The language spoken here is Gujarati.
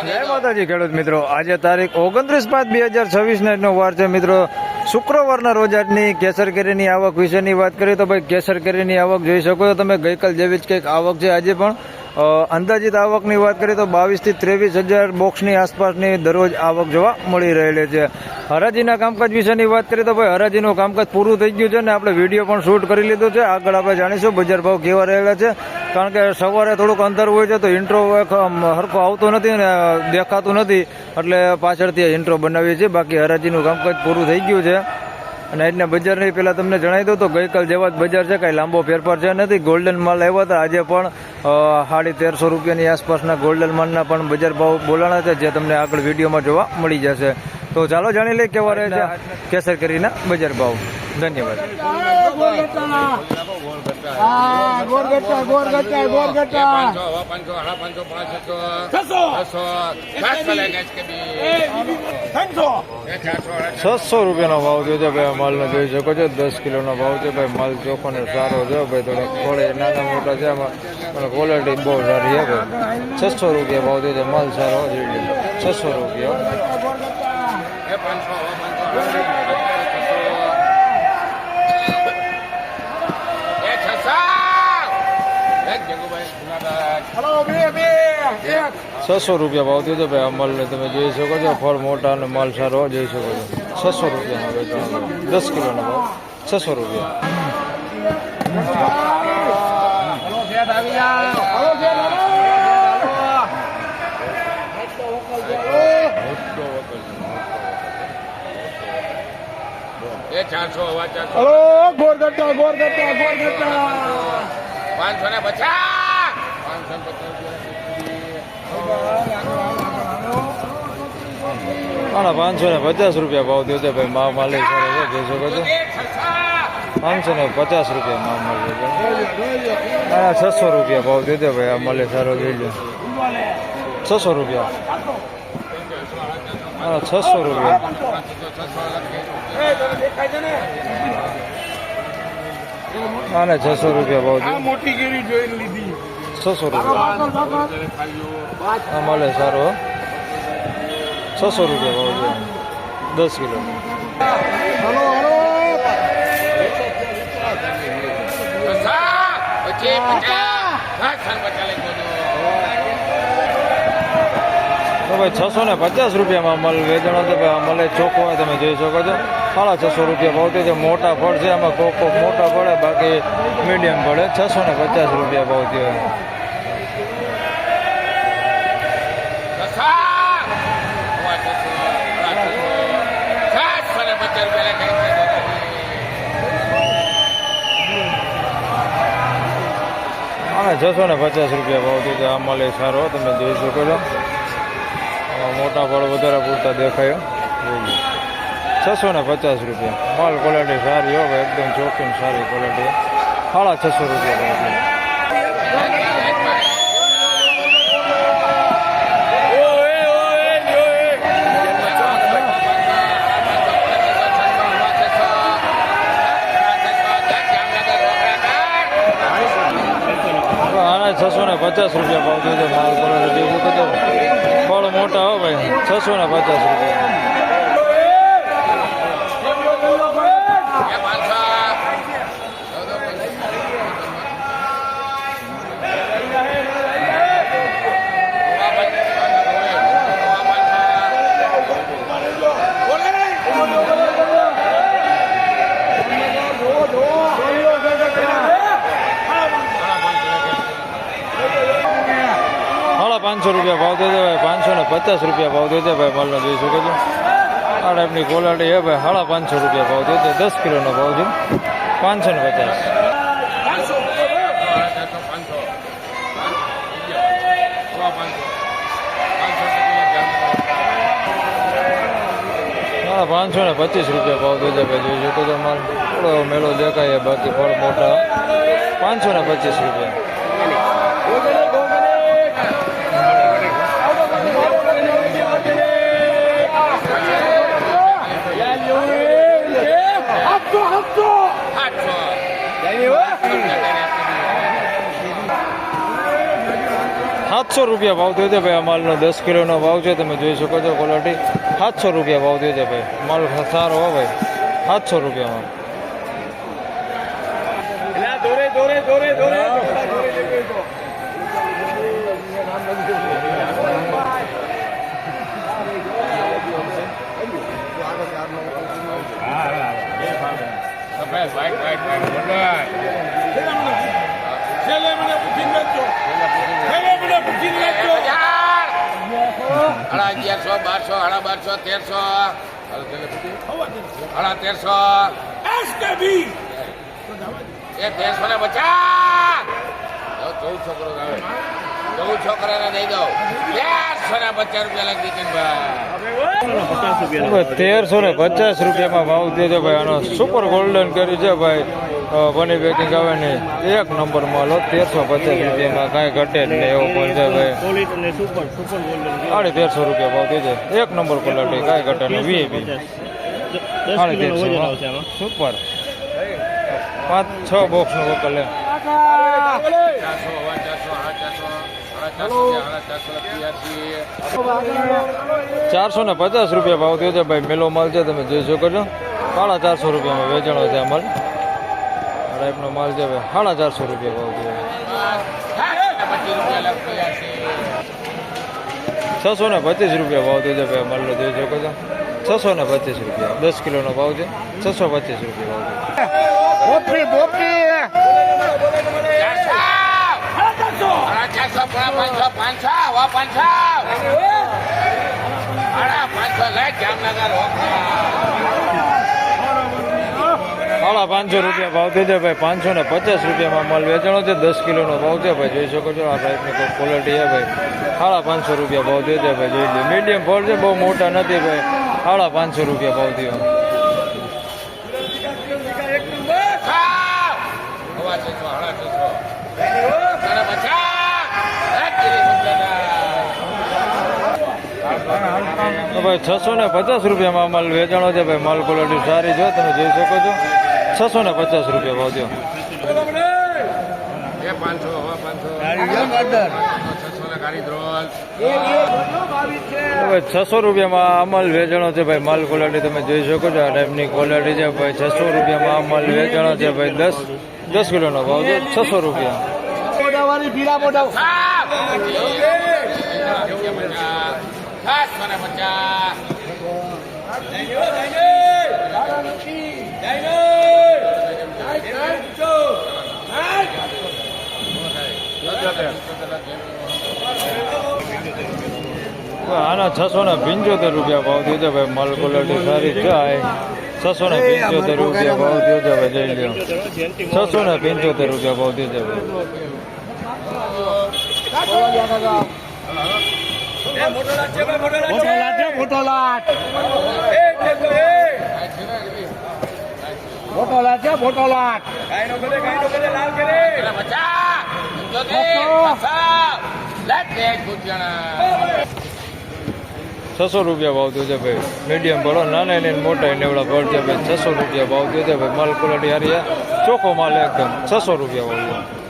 જય માતાજી ખેડૂત મિત્રો, આજે તારીખ 29/5/2026 નો વાર છે મિત્રો. શુક્રવારના રોજ આજની કેસર કેરીની આવક વિશેની વાત કરીએ તો ભાઈ કેસર કેરીની આવક જોઈ શકો છો તમે. ગઈકાલ જેવી જ કંઈક આવક છે આજે પણ. અંદાજિત આવકની વાત કરીએ તો 22,000 થી 23,000 બોક્સની આસપાસની દરરોજ આવક જોવા મળી રહેલી છે. હરાજીના કામકાજ વિશેની વાત કરીએ તો ભાઈ હરાજીનું કામકાજ પૂરું થઈ ગયું છે ને આપણે વિડીયો પણ શૂટ કરી લીધો છે. આગળ આપણે જાણીશું બજાર ભાવ કેવા રહેલા છે, કારણ કે સવારે થોડુંક અંતર હોય છે તો ઇન્ટ્રો હરખો આવતો નથી અને દેખાતું નથી, એટલે પાછળથી ઇન્ટ્રો બનાવીએ છીએ. બાકી હરાજીનું કામકાજ પૂરું થઈ ગયું છે. અને આજના બજારની પહેલાં તમને જણાવી દઉં તો ગઈકાલ જેવા જ બજાર છે, કાંઈ લાંબો ફેરફાર છે નથી. ગોલ્ડન માલ આવ્યા હતા, આજે પણ 1350 રૂપિયાની આસપાસના ગોલ્ડન માલના પણ બજાર ભાવ બોલાણા છે, જે તમને આગળ વિડીયોમાં જોવા મળી જશે. તો ચાલો જાણી લઈએ કેવા રહે છે કેસર કેરીના બજાર ભાવ. ધન્યવાદ. ₹600 રૂપિયાનો ભાવ થયો છે ભાઈ. માલનો જોઈ શકો છો 10 કિલોનો ભાવ છે ભાઈ. માલ ચોખ્ખો ને સારો છે ભાઈ. થોડા થોડે નાના મોટા છે એમાં, અને ક્વોલિટી બહુ સારી છે ભાઈ. 600 રૂપિયા ભાવ થયો છે. માલ સારો છે. 600 રૂપિયા. ₹600 રૂપિયા ભાવ થયો છે ભાઈ. આ માલને તમે જોઈ શકો છો. ફળ મોટા અને માલ સારો જોઈ શકો છો. 600 રૂપિયાનો વેચાણ. 10 કિલોનો ભાવ 600 રૂપિયા. ગોરગટ્ટા 550 રૂપિયા ભાવ થયો છે ભાઈ. માલ સારો છે જોઈ શકો છો. 550 રૂપિયા માલ છે. 600 રૂપિયા ભાવ થયો છે ભાઈ. આ માલ સારો જોઈ લો. 600 રૂપિયા. 600 રૂપિયા. આને 600 રૂપિયા ભાવ છે. મોટી કેરી જોઈને લીધી. 600 રૂપિયા. આ માલ સારો. 600 રૂપિયા ભાવ છે. 10 કિલો. તો ભાઈ 650 રૂપિયામાં મલ વેચાણો છે ભાઈ. મલે ચોખ્ખો હોય તમે જોઈ શકો છો. 650 રૂપિયા ભાવ છે. મોટા ફળ છે એમાં કોક મોટા પડે, બાકી મીડિયમ પડે. 650 રૂપિયા ભાવ થયો. અને 650 રૂપિયા ભાવ થયો. આ માલ સારો તમે જોઈ શકો છો. મોટા ફળ વધારે પૂરતા દેખાય. 650 રૂપિયા. માલ ક્વોલિટી સારી હોય, એકદમ ચોખ્ખી સારી ક્વોલિટી. 650 રૂપિયા ભાવ. આના 650 રૂપિયા ભાવ થયો છે. માલ ક્વોલિટી ફળ મોટા હો ભાઈ. 650 રૂપિયા. ₹500 રૂપિયા ભાવ થયો છે ભાઈ. 550 રૂપિયા ભાવ થયો છે ભાઈ. માલનો જોઈ શકો છો. આ ટાઈપની ક્વોલિટી છે ભાઈ. 550 રૂપિયા ભાવ થયો છે. 10 કિલોનો ભાવ છે. 550. 525 રૂપિયા ભાવ થયો છે ભાઈ. જોઈ શકો છો. માલ થોડો મેળો દેખાય, બાકી ફળ મોટા. 525 રૂપિયા. 700 રૂપિયા ભાવ થયો છે ભાઈ આ માલનો 10 કિલોનો ભાવ છે તમે જોઈ શકો છો ક્વોલિટી 700 રૂપિયા ભાવ થયો છે ભાઈ માલ સારો હો ભાઈ 700 રૂપિયામાં સાડા 1100, 1200, સાડા 1200, 1300, સાડા 1300, એ 1300 ને 50, 1400 કરો હવે 1400 કરાને દઈ દો 1350 રૂપિયા લાગી કિંમત 1350 રૂપિયામાં ભાવ થયો છે ભાઈ આનો સુપર ગોલ્ડન કરી છે ભાઈ બની પેકિંગ આવે ને એક નંબર માલ 1350 રૂપિયામાં કાંઈ ઘટે જ નહીં એવો પણ છે ભાઈ 1350 રૂપિયા ભાવ થયો છે એક નંબર ક્વોલિટી કાંઈ ઘટે નહીં વીઆઈપી 1350 સુપર 5-6 બોક્સનું વકલ લે 450 રૂપિયા ભાવ થયો છે ભાઈ મેલો માલ છે તમે જોઈ શકો છો 450 રૂપિયામાં વેચાણો છે આ માલ ટાઈપનો માલ છે ભાઈ 450 રૂપિયા ભાવ થયો 625 રૂપિયા ભાવ થયો છે ભાઈ માલનો જોઈ શકો છો 625 રૂપિયા 10 કિલોનો ભાવ છે 625 રૂપિયા ભાવ છે સાડા 500 રૂપિયા ભાવ થયો છે ભાઈ 550 રૂપિયામાં માલ વેચાણો છે 10 કિલોનો ભાવ છે ભાઈ જોઈ શકો છો આ ટાઈપની કોઈ ક્વોલિટી છે ભાઈ 550 રૂપિયા ભાવ થયો છે ભાઈ જોઈ લો મીડિયમ ફળ છે બહુ મોટા નથી ભાઈ 550 રૂપિયા ભાવ થયો તો ભાઈ 650 રૂપિયામાં માલ વેચાણો છે ભાઈ માલ ક્વોલિટી સારી છે તમે જોઈ શકો છો 650 રૂપિયા ભાવ થયો ભાઈ 600 રૂપિયામાં આ માલ વેચાણો છે ભાઈ માલ ક્વોલિટી તમે જોઈ શકો છો આ ટાઈપની ક્વોલિટી છે ભાઈ 600 રૂપિયામાં આ માલ વેચાણો છે ભાઈ 10 કિલોનો ભાવ છે 600 રૂપિયા આના 675 રૂપિયા ભાવ થયો છે ભાઈ માલ ક્વોલિટી સારી છે 675 રૂપિયા ભાવ થયો છે ભાઈ જઈ લો 675 રૂપિયા ભાવ થયો છે ₹600 રૂપિયા ભાવ થયો છે ભાઈ મીડિયમ ભરો નાના ને મોટા નેવડા ભર છે ભાઈ 600 રૂપિયા ભાવ થયો છે ભાઈ માલ ક્વોલિટી હારી ચોખ્ખો માલ એકદમ 600 રૂપિયા ભાવ